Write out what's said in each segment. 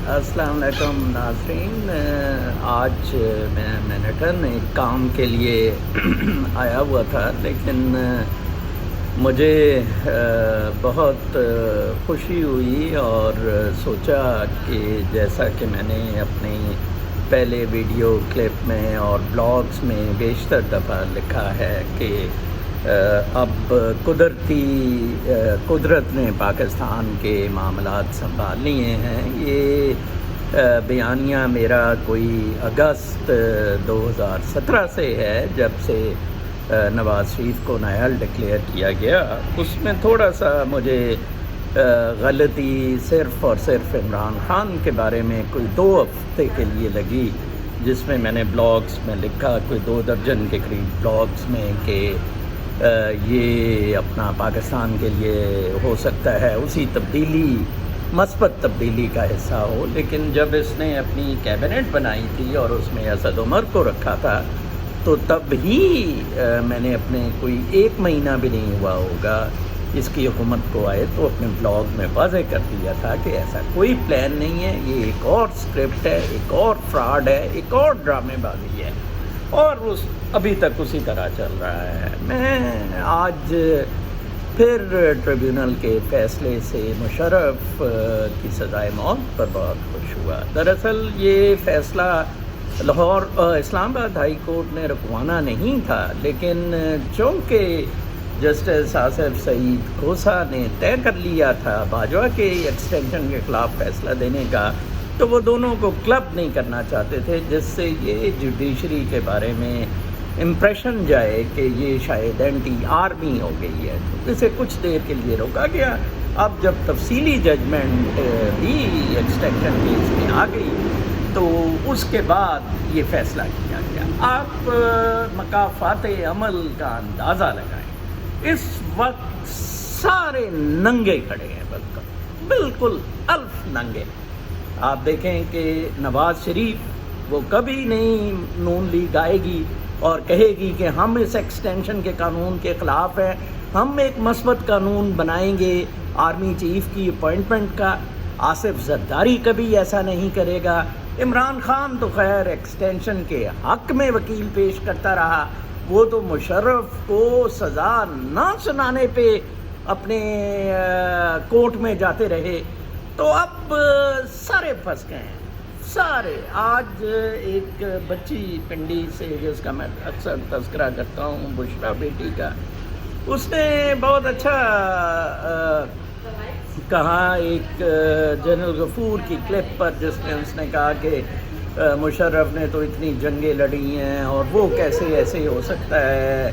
السلام علیکم ناظرین، آج میں مینہٹن ایک کام کے لیے آیا ہوا تھا، لیکن مجھے بہت خوشی ہوئی اور سوچا کہ جیسا کہ میں نے اپنی پہلے ویڈیو کلپ میں اور بلاگز میں بیشتر دفعہ لکھا ہے کہ اب قدرت نے پاکستان کے معاملات سنبھال لیے ہیں۔ یہ بیانیہ میرا کوئی اگست 2017 سے ہے، جب سے نواز شریف کو نائل ڈکلیئر کیا گیا۔ اس میں تھوڑا سا مجھے غلطی صرف اور صرف عمران خان کے بارے میں کوئی 2 ہفتے کے لیے لگی، جس میں میں نے بلاگز میں لکھا، کوئی 2 درجن کے قریب بلاگز میں، کہ یہ اپنا پاکستان کے لیے ہو سکتا ہے اسی مثبت تبدیلی کا حصہ ہو۔ لیکن جب اس نے اپنی کیبنٹ بنائی تھی اور اس میں اسد عمر کو رکھا تھا، تو تب ہی میں نے اپنے کوئی 1 مہینہ بھی نہیں ہوا ہوگا اس کی حکومت کو آئے تو اپنے بلاگ میں واضح کر دیا تھا کہ ایسا کوئی پلان نہیں ہے، یہ ایک اور اسکرپٹ ہے، ایک اور فراڈ ہے، ایک اور ڈرامے بازی ہے، اور ابھی تک اسی طرح چل رہا ہے۔ میں آج پھر ٹریبیونل کے فیصلے سے مشرف کی سزائے موت پر بہت خوش ہوا۔ دراصل یہ فیصلہ لاہور اسلام آباد ہائی کورٹ نے رکوانا نہیں تھا، لیکن چونکہ جسٹس آصف سعید کھوسا نے طے کر لیا تھا باجوہ کے ایکسٹینشن کے خلاف فیصلہ دینے کا، تو وہ دونوں کو کلب نہیں کرنا چاہتے تھے، جس سے یہ جوڈیشری کے بارے میں امپریشن جائے کہ یہ شاید اینٹی آرمی ہو گئی ہے، تو اسے کچھ دیر کے لیے روکا گیا۔ اب جب تفصیلی ججمنٹ بھی ایکسٹینشن کیس میں آ گئی تو اس کے بعد یہ فیصلہ کیا گیا۔ آپ مکافات عمل کا اندازہ لگائیں، اس وقت سارے ننگے کھڑے ہیں، بالکل الف ننگے۔ آپ دیکھیں کہ نواز شریف وہ کبھی نہیں نون لیگ آئے گی اور کہے گی کہ ہم اس ایکسٹینشن کے قانون کے خلاف ہیں، ہم ایک مثبت قانون بنائیں گے آرمی چیف کی اپوائنٹمنٹ کا۔ آصف زرداری کبھی ایسا نہیں کرے گا۔ عمران خان تو خیر ایکسٹینشن کے حق میں وکیل پیش کرتا رہا، وہ تو مشرف کو سزا نہ سنانے پہ اپنے کورٹ میں جاتے رہے۔ تو اب سارے پھنس گئے ہیں، سارے۔ آج ایک بچی پنڈی سے جس کا میں اکثر تذکرہ کرتا ہوں، بشرا بیٹی کا، اس نے بہت اچھا کہا ایک جنرل غفور کی کلپ پر، جس میں اس نے کہا کہ مشرف نے تو اتنی جنگیں لڑی ہیں اور وہ کیسے ایسے ہو سکتا ہے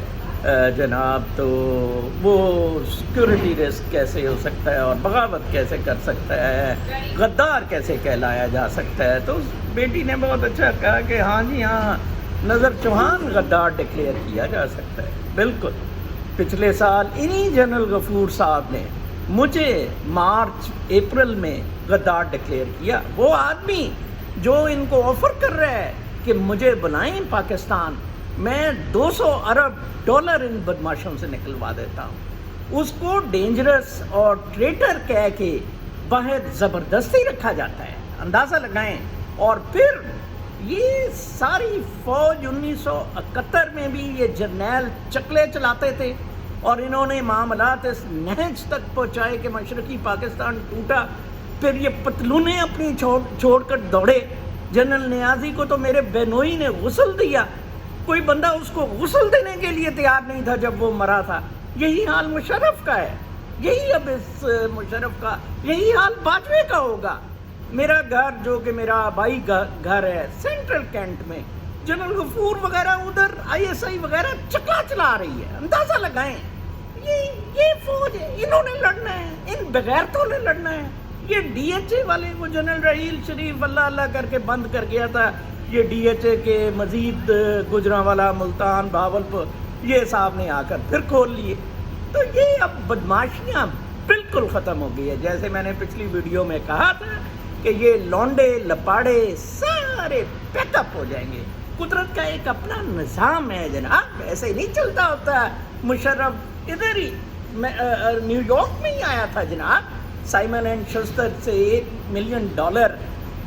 جناب، تو وہ سیکورٹی رسک کیسے ہو سکتا ہے اور بغاوت کیسے کر سکتا ہے، غدار کیسے کہلایا جا سکتا ہے۔ تو اس بیٹی نے بہت اچھا کہا کہ ہاں جی ہاں، نظر چوہان غدار ڈکلیئر کیا جا سکتا ہے۔ بالکل، پچھلے سال انہی جنرل غفور صاحب نے مجھے مارچ اپریل میں غدار ڈکلیئر کیا۔ وہ آدمی جو ان کو آفر کر رہا ہے کہ مجھے بنائیں پاکستان، میں $200 ارب ان بدماشوں سے نکلوا دیتا ہوں، اس کو ڈینجرس اور ٹریٹر کہہ کے باہر زبردستی رکھا جاتا ہے، اندازہ لگائیں۔ اور پھر یہ ساری فوج 1971 میں بھی یہ جرنیل چکلے چلاتے تھے، اور انہوں نے معاملات اس نہج تک پہنچائے کہ مشرقی پاکستان ٹوٹا۔ پھر یہ پتلونیں اپنی چھوڑ کر دوڑے۔ جنرل نیازی کو تو میرے بہنوئی نے غسل دیا، کوئی بندہ اس کو غسل دینے کے لیے تیار نہیں تھا جب وہ مرا تھا۔ یہی حال مشرف کا ہے، یہی اب اس مشرف کا، یہی حال باجوے کا ہوگا۔ میرا گھر جو کہ میرا آبائی گھر ہے سینٹرل کینٹ میں، جنرل غفور وغیرہ ادھر ISI وغیرہ چکلا چلا رہی ہے، اندازہ لگائیں۔ یہ فوج ہے، انہوں نے لڑنا ہے، ان بغیرتوں نے لڑنا ہے۔ یہ DHA والے، وہ جنرل رحیل شریف اللہ اللہ کر کے بند کر گیا تھا، یہ DHA کے مزید گجرانوالا، ملتان، بھاولپور، یہ صاحب نے آ کر پھر کھول لیے۔ تو یہ اب بدماشیاں بالکل ختم ہو گئی ہے۔ جیسے میں نے پچھلی ویڈیو میں کہا تھا کہ یہ لونڈے لپاڑے سارے پیک اپ ہو جائیں گے۔ قدرت کا ایک اپنا نظام ہے جناب، ایسے نہیں چلتا ہوتا۔ مشرف ادھر ہی نیو یارک میں ہی آیا تھا جناب، سائمن اینڈ شسٹر سے $1 ملین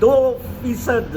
2%